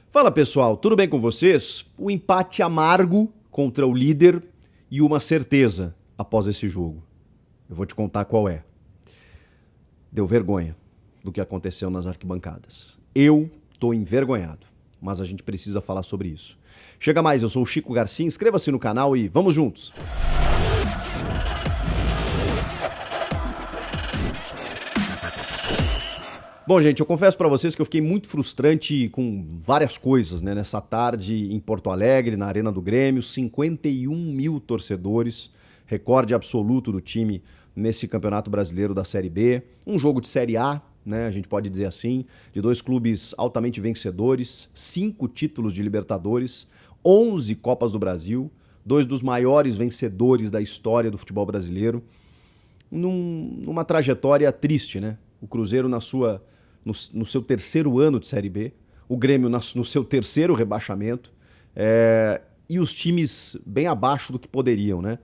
Fala pessoal, tudo bem com vocês? Um empate amargo contra o líder e uma certeza após esse jogo. Eu vou te contar qual é. Deu vergonha do que aconteceu nas arquibancadas. Eu tô envergonhado, mas a gente precisa falar sobre isso. Chega mais, eu sou o Chico Garcia, inscreva-se no canal e vamos juntos! Bom, gente, eu confesso pra vocês que eu fiquei muito frustrante com várias coisas, né? Nessa tarde em Porto Alegre, na Arena do Grêmio, 51 mil torcedores, recorde absoluto do time nesse Campeonato Brasileiro da Série B. Um jogo de Série A, né? A gente pode dizer assim, de dois clubes altamente vencedores, 5 títulos de Libertadores, 11 Copas do Brasil, dois dos maiores vencedores da história do futebol brasileiro, numa trajetória triste, né? O Cruzeiro no seu terceiro ano de Série B, o Grêmio no seu terceiro rebaixamento, e os times bem abaixo do que poderiam, né?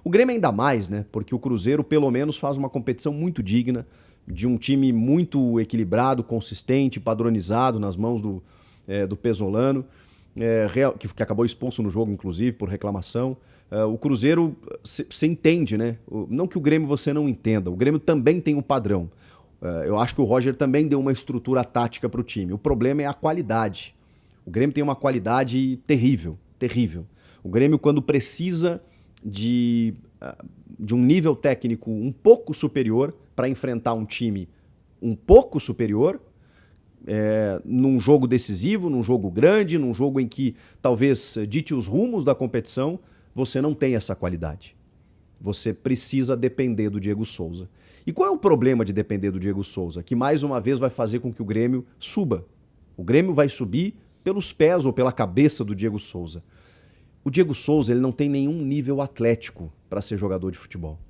O Grêmio ainda mais, né? Porque o Cruzeiro pelo menos faz uma competição muito digna, de um time muito equilibrado, consistente, padronizado nas mãos do Pesolano, que acabou expulso no jogo, inclusive, por reclamação. O Cruzeiro, você entende, né? Não que o Grêmio você não entenda, o Grêmio também tem um padrão. Eu acho que o Roger também deu uma estrutura tática para o time. O problema é a qualidade. O Grêmio tem uma qualidade terrível, terrível. O Grêmio, quando precisa de um nível técnico um pouco superior para enfrentar um time um pouco superior, num jogo decisivo, num jogo grande, num jogo em que talvez dite os rumos da competição, você não tem essa qualidade. Você precisa depender do Diego Souza. E qual é o problema de depender do Diego Souza? Que mais uma vez vai fazer com que o Grêmio suba. O Grêmio vai subir pelos pés ou pela cabeça do Diego Souza. O Diego Souza ele não tem nenhum nível atlético para ser jogador de futebol.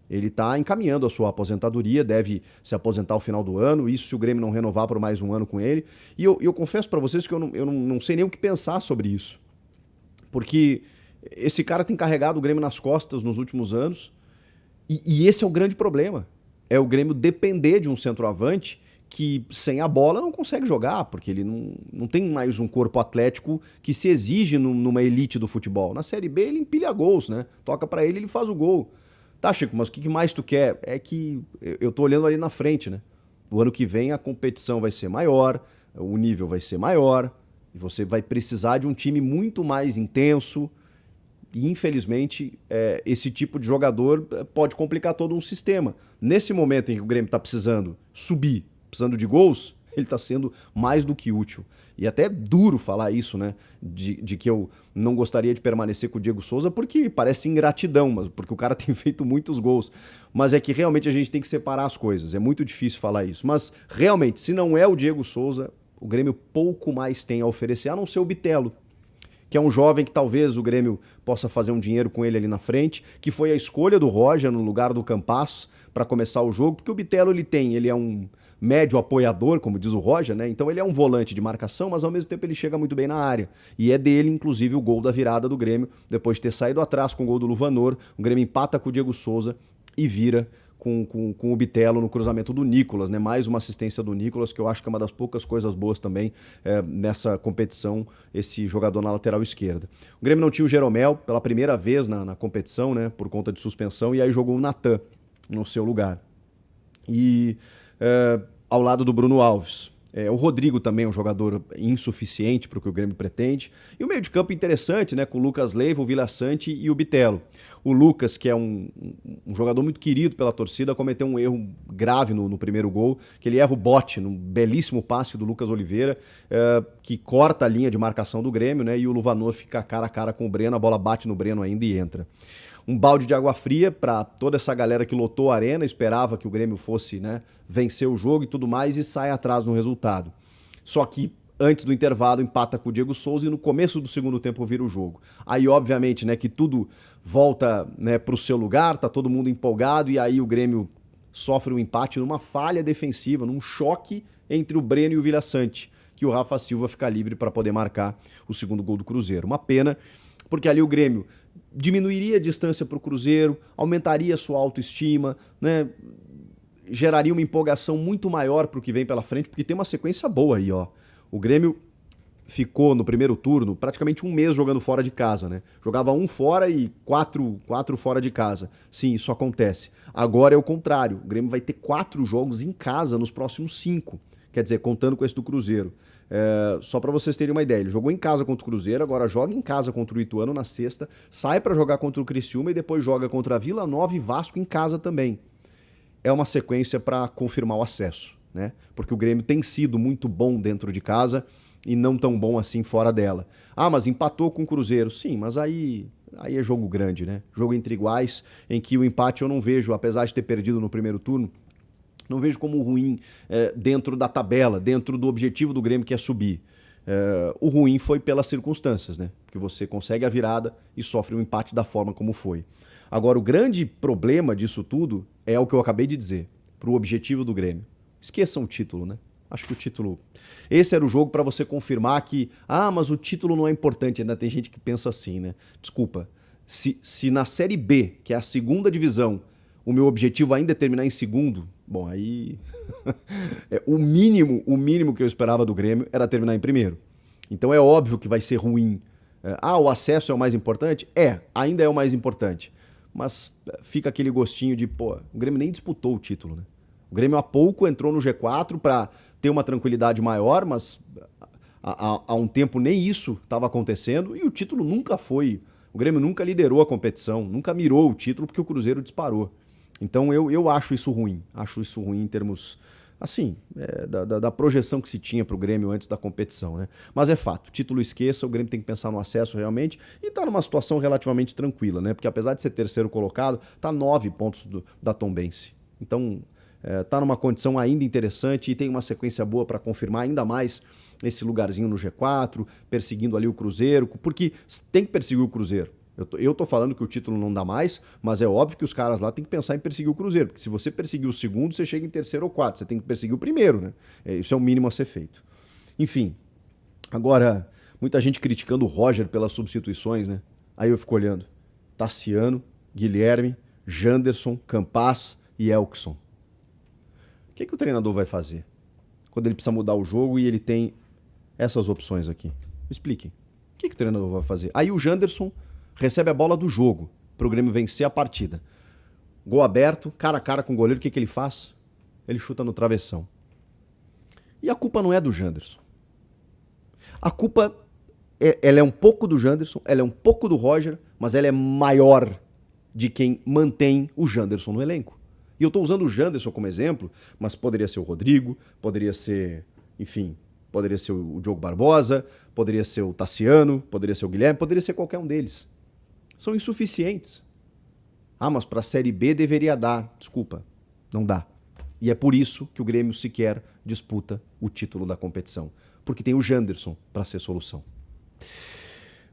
Ele está encaminhando a sua aposentadoria, deve se aposentar ao final do ano, isso se o Grêmio não renovar por mais um ano com ele. E eu confesso para vocês que eu não sei nem o que pensar sobre isso. Porque esse cara tem carregado o Grêmio nas costas nos últimos anos. E esse é o grande problema. É o Grêmio depender de um centroavante que sem a bola não consegue jogar, porque ele não tem mais um corpo atlético que se exige numa elite do futebol. Na Série B ele empilha gols, né? Toca pra ele faz o gol. Tá, Chico, mas o que mais tu quer? É que eu tô olhando ali na frente, né? O ano que vem a competição vai ser maior, o nível vai ser maior, e você vai precisar de um time muito mais intenso. E, infelizmente, esse tipo de jogador pode complicar todo um sistema. Nesse momento em que o Grêmio está precisando subir, precisando de gols, ele está sendo mais do que útil. E até é duro falar isso, né? De que eu não gostaria de permanecer com o Diego Souza, porque parece ingratidão, mas porque o cara tem feito muitos gols. Mas é que realmente a gente tem que separar as coisas. É muito difícil falar isso. Mas, realmente, se não é o Diego Souza, o Grêmio pouco mais tem a oferecer, a não ser o Bitelo, que é um jovem que talvez o Grêmio possa fazer um dinheiro com ele ali na frente, que foi a escolha do Roger no lugar do Campas para começar o jogo, porque o Bitelo ele é um médio apoiador, como diz o Roger, né? Então ele é um volante de marcação, mas ao mesmo tempo ele chega muito bem na área. E é dele, inclusive, o gol da virada do Grêmio, depois de ter saído atrás com o gol do Luvanor, o Grêmio empata com o Diego Souza e vira com o Bitelo no cruzamento do Nicolas, né? Mais uma assistência do Nicolas, que eu acho que é uma das poucas coisas boas também nessa competição, esse jogador na lateral esquerda. O Grêmio não tinha o Jeromel pela primeira vez na competição, né? Por conta de suspensão, e aí jogou o Natan no seu lugar. E ao lado do Bruno Alves. O Rodrigo também é um jogador insuficiente para o que o Grêmio pretende. E o meio de campo interessante, né? Com o Lucas Leiva, o Vila Sante e o Bitelo. O Lucas, que é um jogador muito querido pela torcida, cometeu um erro grave no primeiro gol, que ele erra o bote num belíssimo passe do Lucas Oliveira, que corta a linha de marcação do Grêmio, né? E o Luvanor fica cara a cara com o Breno, a bola bate no Breno ainda e entra. Um balde de água fria para toda essa galera que lotou a arena, esperava que o Grêmio fosse, né, vencer o jogo e tudo mais, e sai atrás no resultado. Só que antes do intervalo empata com o Diego Souza e no começo do segundo tempo vira o jogo. Aí, obviamente, né, que tudo volta, né, para o seu lugar, tá todo mundo empolgado, e aí o Grêmio sofre um empate numa falha defensiva, num choque entre o Breno e o Vila Sante, que o Rafa Silva fica livre para poder marcar o segundo gol do Cruzeiro. Uma pena, porque ali o Grêmio diminuiria a distância para o Cruzeiro, aumentaria a sua autoestima, né? Geraria uma empolgação muito maior para o que vem pela frente, porque tem uma sequência boa aí, ó. O Grêmio ficou no primeiro turno praticamente um mês jogando fora de casa, né? Jogava um fora e quatro fora de casa. Sim, isso acontece. Agora é o contrário. O Grêmio vai ter 4 jogos em casa nos próximos 5. Quer dizer, contando com esse do Cruzeiro. Só para vocês terem uma ideia, ele jogou em casa contra o Cruzeiro, agora joga em casa contra o Ituano na sexta, sai para jogar contra o Criciúma e depois joga contra a Vila Nova e Vasco em casa também. É uma sequência para confirmar o acesso, né? Porque o Grêmio tem sido muito bom dentro de casa e não tão bom assim fora dela. Ah, mas empatou com o Cruzeiro. Sim, mas aí é jogo grande, né? Jogo entre iguais, em que o empate eu não vejo, apesar de ter perdido no primeiro turno, não vejo como ruim dentro da tabela, dentro do objetivo do Grêmio, que é subir. O ruim foi pelas circunstâncias, né? Porque você consegue a virada e sofre um empate da forma como foi. Agora, o grande problema disso tudo é o que eu acabei de dizer, para o objetivo do Grêmio. Esqueçam o título, né? Acho que o título... Esse era o jogo para você confirmar que, mas o título não é importante. Ainda tem gente que pensa assim, né? Desculpa, se na Série B, que é a segunda divisão, o meu objetivo ainda é terminar em segundo, bom, aí o mínimo que eu esperava do Grêmio era terminar em primeiro. Então é óbvio que vai ser ruim. O acesso é o mais importante? Ainda é o mais importante. Mas fica aquele gostinho de, o Grêmio nem disputou o título, né? O Grêmio há pouco entrou no G4 para ter uma tranquilidade maior, mas há um tempo nem isso estava acontecendo e o título nunca foi. O Grêmio nunca liderou a competição, nunca mirou o título porque o Cruzeiro disparou. Então eu acho isso ruim. Acho isso ruim em termos, assim, da projeção que se tinha para o Grêmio antes da competição, né? Mas é fato, título esqueça, o Grêmio tem que pensar no acesso realmente e está numa situação relativamente tranquila, né? Porque apesar de ser terceiro colocado, está 9 pontos da Tombense. Então está numa condição ainda interessante e tem uma sequência boa para confirmar ainda mais esse lugarzinho no G4, perseguindo ali o Cruzeiro, porque tem que perseguir o Cruzeiro. Eu tô falando que o título não dá mais, mas é óbvio que os caras lá têm que pensar em perseguir o Cruzeiro, porque se você perseguir o segundo, você chega em terceiro ou quarto, você tem que perseguir o primeiro, né? Isso é o mínimo a ser feito. Enfim, agora, muita gente criticando o Roger pelas substituições, né? Aí eu fico olhando, Tassiano, Guilherme, Janderson, Campaz e Elkson. O que o treinador vai fazer quando ele precisa mudar o jogo e ele tem essas opções aqui? Me expliquem. O que o treinador vai fazer? Aí o Janderson recebe a bola do jogo para o Grêmio vencer a partida. Gol aberto, cara a cara com o goleiro, o que ele faz? Ele chuta no travessão. E a culpa não é do Janderson. A culpa, ela é um pouco do Janderson, ela é um pouco do Roger, mas ela é maior de quem mantém o Janderson no elenco. E eu estou usando o Janderson como exemplo, mas poderia ser o Rodrigo, poderia ser, enfim, poderia ser o Diogo Barbosa, poderia ser o Tassiano, poderia ser o Guilherme, poderia ser qualquer um deles. São insuficientes. Mas para a Série B deveria dar. Desculpa, não dá. E é por isso que o Grêmio sequer disputa o título da competição. Porque tem o Janderson para ser solução.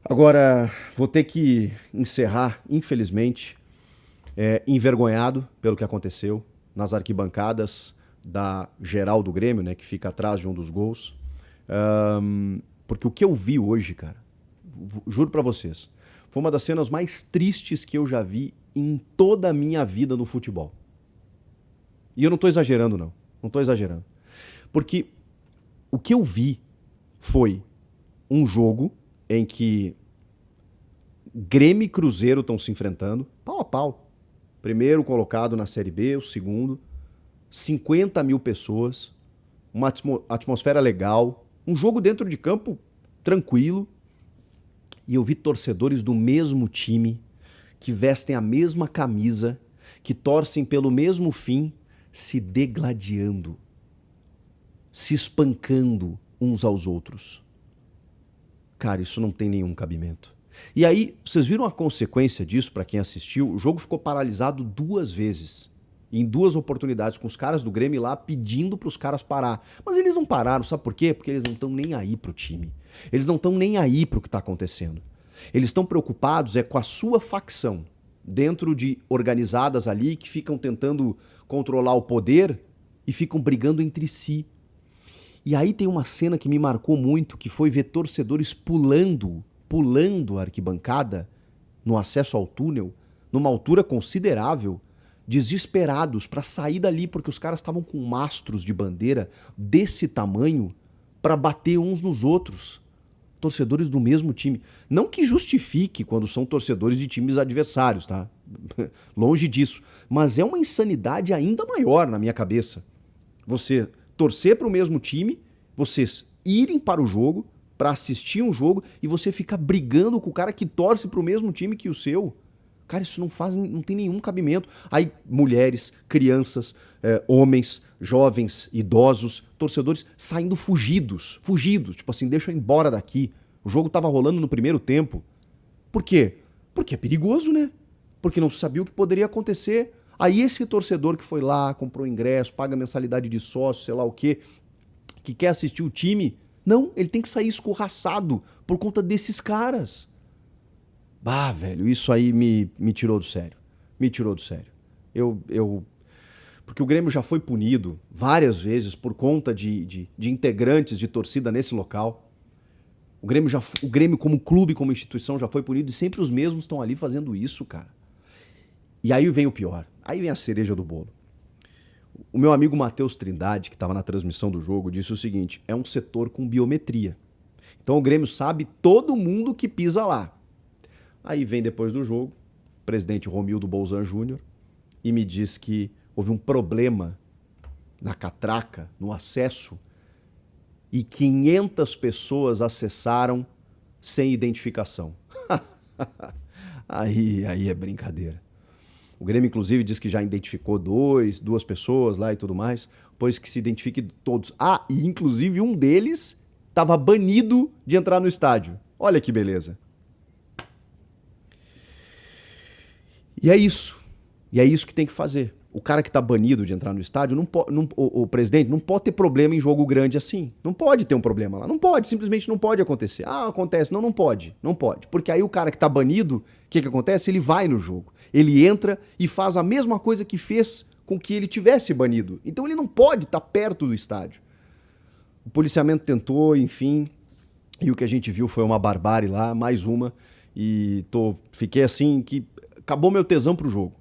Agora, vou ter que encerrar, infelizmente, envergonhado pelo que aconteceu nas arquibancadas da geral do Grêmio, né, que fica atrás de um dos gols. Porque o que eu vi hoje, cara, juro para vocês, foi uma das cenas mais tristes que eu já vi em toda a minha vida no futebol. E eu não tô exagerando, não. Não tô exagerando. Porque o que eu vi foi um jogo em que Grêmio e Cruzeiro estão se enfrentando, pau a pau. Primeiro colocado na Série B, o segundo. 50 mil pessoas, uma atmosfera legal, um jogo dentro de campo tranquilo. E eu vi torcedores do mesmo time, que vestem a mesma camisa, que torcem pelo mesmo fim, se degladiando, se espancando uns aos outros. Cara, isso não tem nenhum cabimento. E aí, vocês viram a consequência disso para quem assistiu? O jogo ficou paralisado 2 vezes. Em 2 oportunidades, com os caras do Grêmio lá pedindo para os caras parar. Mas eles não pararam, sabe por quê? Porque eles não estão nem aí pro time. Eles não estão nem aí pro que está acontecendo. Eles estão preocupados com a sua facção, dentro de organizadas ali que ficam tentando controlar o poder e ficam brigando entre si. E aí tem uma cena que me marcou muito, que foi ver torcedores pulando a arquibancada no acesso ao túnel, numa altura considerável, desesperados para sair dali, porque os caras estavam com mastros de bandeira desse tamanho para bater uns nos outros. Torcedores do mesmo time. Não que justifique quando são torcedores de times adversários, tá? Longe disso. Mas é uma insanidade ainda maior na minha cabeça. Você torcer para o mesmo time, vocês irem para o jogo, para assistir um jogo, e você ficar brigando com o cara que torce para o mesmo time que o seu. Cara, isso não tem nenhum cabimento. Aí mulheres, crianças, homens, jovens, idosos, torcedores saindo fugidos. Tipo assim, deixa eu ir embora daqui. O jogo tava rolando no primeiro tempo. Por quê? Porque é perigoso, né? Porque não se sabia o que poderia acontecer. Aí esse torcedor que foi lá, comprou ingresso, paga mensalidade de sócio, sei lá o quê, que quer assistir o time, não, ele tem que sair escorraçado por conta desses caras. Bah, velho, isso aí me tirou do sério. Me tirou do sério. Porque o Grêmio já foi punido várias vezes por conta de integrantes de torcida nesse local. O Grêmio como clube, como instituição, já foi punido e sempre os mesmos estão ali fazendo isso, cara. E aí vem o pior. Aí vem a cereja do bolo. O meu amigo Matheus Trindade, que estava na transmissão do jogo, disse o seguinte: é um setor com biometria. Então o Grêmio sabe todo mundo que pisa lá. Aí vem depois do jogo, o presidente Romildo Bolzan Júnior, e me diz que houve um problema na catraca, no acesso, e 500 pessoas acessaram sem identificação. Aí é brincadeira. O Grêmio, inclusive, diz que já identificou duas pessoas lá e tudo mais, pois que se identifique todos. Ah, e inclusive um deles estava banido de entrar no estádio. Olha que beleza. E é isso. E é isso que tem que fazer. O cara que está banido de entrar no estádio, o presidente não pode ter problema em jogo grande assim. Não pode ter um problema lá. Não pode, simplesmente não pode acontecer. Ah, acontece. Não pode. Não pode. Porque aí o cara que está banido, o que acontece? Ele vai no jogo. Ele entra e faz a mesma coisa que fez com que ele tivesse banido. Então ele não pode estar perto do estádio. O policiamento tentou, enfim, e o que a gente viu foi uma barbárie lá, mais uma, e fiquei assim que acabou meu tesão pro jogo.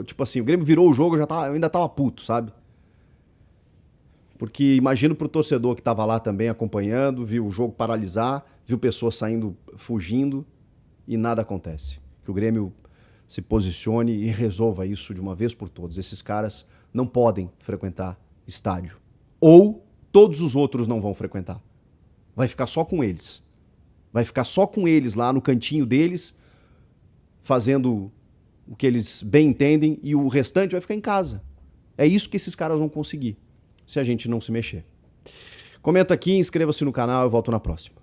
Tipo assim, o Grêmio virou o jogo, eu ainda tava puto, sabe? Porque imagino pro torcedor que tava lá também acompanhando, viu o jogo paralisar, viu pessoas saindo, fugindo, e nada acontece. Que o Grêmio se posicione e resolva isso de uma vez por todas. Esses caras não podem frequentar estádio. Ou todos os outros não vão frequentar. Vai ficar só com eles. Vai ficar só com eles lá no cantinho deles, fazendo o que eles bem entendem, e o restante vai ficar em casa. É isso que esses caras vão conseguir, se a gente não se mexer. Comenta aqui, inscreva-se no canal, eu volto na próxima.